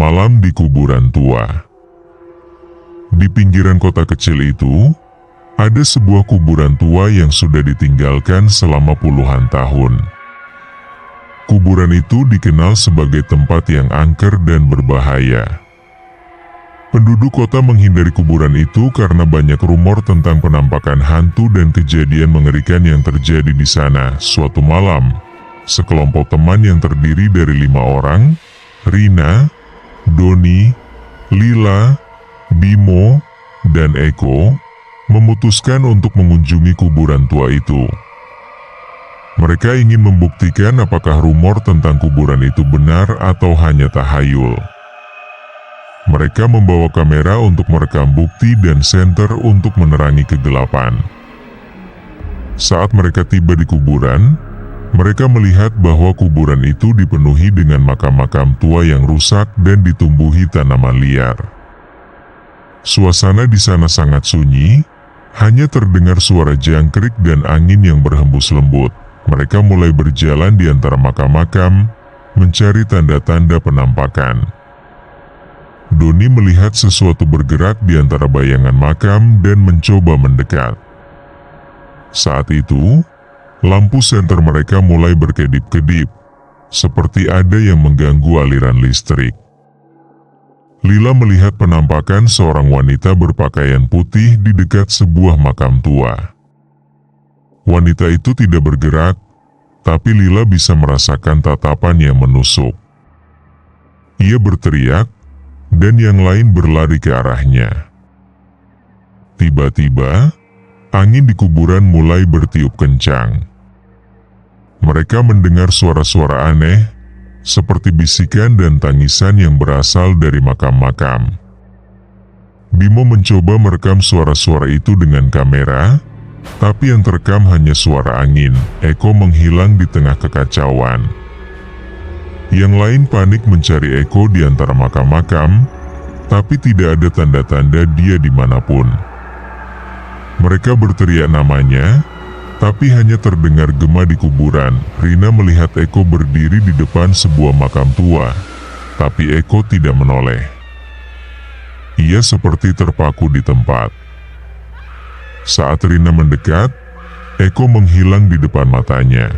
Malam di kuburan tua. Di pinggiran kota kecil itu, ada sebuah kuburan tua yang sudah ditinggalkan selama puluhan tahun. Kuburan itu dikenal sebagai tempat yang angker dan berbahaya. Penduduk kota menghindari kuburan itu karena banyak rumor tentang penampakan hantu dan kejadian mengerikan yang terjadi di sana. Suatu malam, sekelompok teman yang terdiri dari 5 orang, Rina, Doni, Lila, Bimo, dan Eko, memutuskan untuk mengunjungi kuburan tua itu. Mereka ingin membuktikan apakah rumor tentang kuburan itu benar atau hanya tahayul. Mereka membawa kamera untuk merekam bukti dan senter untuk menerangi kegelapan. Saat mereka tiba di kuburan, mereka melihat bahwa kuburan itu dipenuhi dengan makam-makam tua yang rusak dan ditumbuhi tanaman liar. Suasana di sana sangat sunyi, hanya terdengar suara jangkrik dan angin yang berhembus lembut. Mereka mulai berjalan di antara makam-makam, mencari tanda-tanda penampakan. Doni melihat sesuatu bergerak di antara bayangan makam dan mencoba mendekat. Saat itu, lampu senter mereka mulai berkedip-kedip, seperti ada yang mengganggu aliran listrik. Lila melihat penampakan seorang wanita berpakaian putih di dekat sebuah makam tua. Wanita itu tidak bergerak, tapi Lila bisa merasakan tatapan yang menusuk. Ia berteriak, dan yang lain berlari ke arahnya. Tiba-tiba, angin di kuburan mulai bertiup kencang. Mereka mendengar suara-suara aneh, seperti bisikan dan tangisan yang berasal dari makam-makam. Bimo mencoba merekam suara-suara itu dengan kamera, tapi yang terekam hanya suara angin. Eko menghilang di tengah kekacauan. Yang lain panik mencari Eko di antara makam-makam, tapi tidak ada tanda-tanda dia dimanapun. Mereka berteriak namanya, tapi hanya terdengar gema di kuburan. Rina melihat Eko berdiri di depan sebuah makam tua, tapi Eko tidak menoleh. Ia seperti terpaku di tempat. Saat Rina mendekat, Eko menghilang di depan matanya.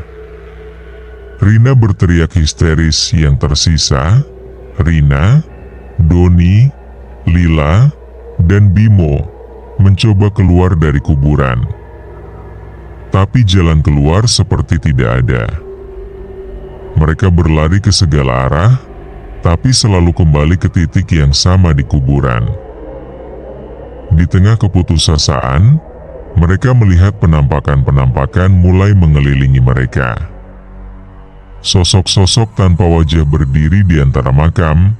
Rina berteriak histeris. Yang tersisa, Rina, Doni, Lila, dan Bimo mencoba keluar dari kuburan. Tapi jalan keluar seperti tidak ada. Mereka berlari ke segala arah, tapi selalu kembali ke titik yang sama di kuburan. Di tengah keputusasaan, mereka melihat penampakan-penampakan mulai mengelilingi mereka. Sosok-sosok tanpa wajah berdiri di antara makam,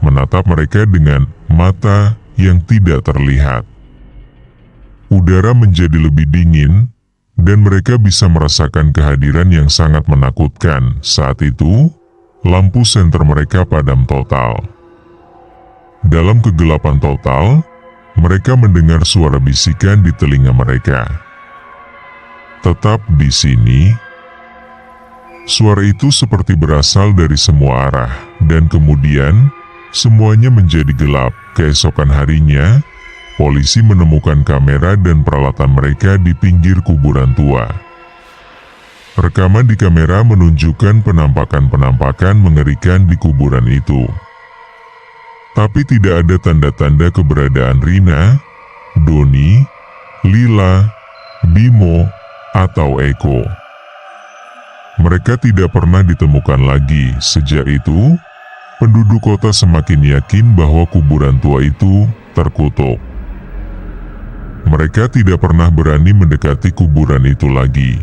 menatap mereka dengan mata yang tidak terlihat. Udara menjadi lebih dingin, dan mereka bisa merasakan kehadiran yang sangat menakutkan. Saat itu, lampu senter mereka padam total. Dalam kegelapan total, mereka mendengar suara bisikan di telinga mereka. Tetap di sini. Suara itu seperti berasal dari semua arah, dan kemudian semuanya menjadi gelap. Keesokan harinya, polisi menemukan kamera dan peralatan mereka di pinggir kuburan tua. Rekaman di kamera menunjukkan penampakan-penampakan mengerikan di kuburan itu. Tapi tidak ada tanda-tanda keberadaan Rina, Doni, Lila, Bimo, atau Eko. Mereka tidak pernah ditemukan lagi. Sejak itu, penduduk kota semakin yakin bahwa kuburan tua itu terkutuk. Mereka tidak pernah berani mendekati kuburan itu lagi.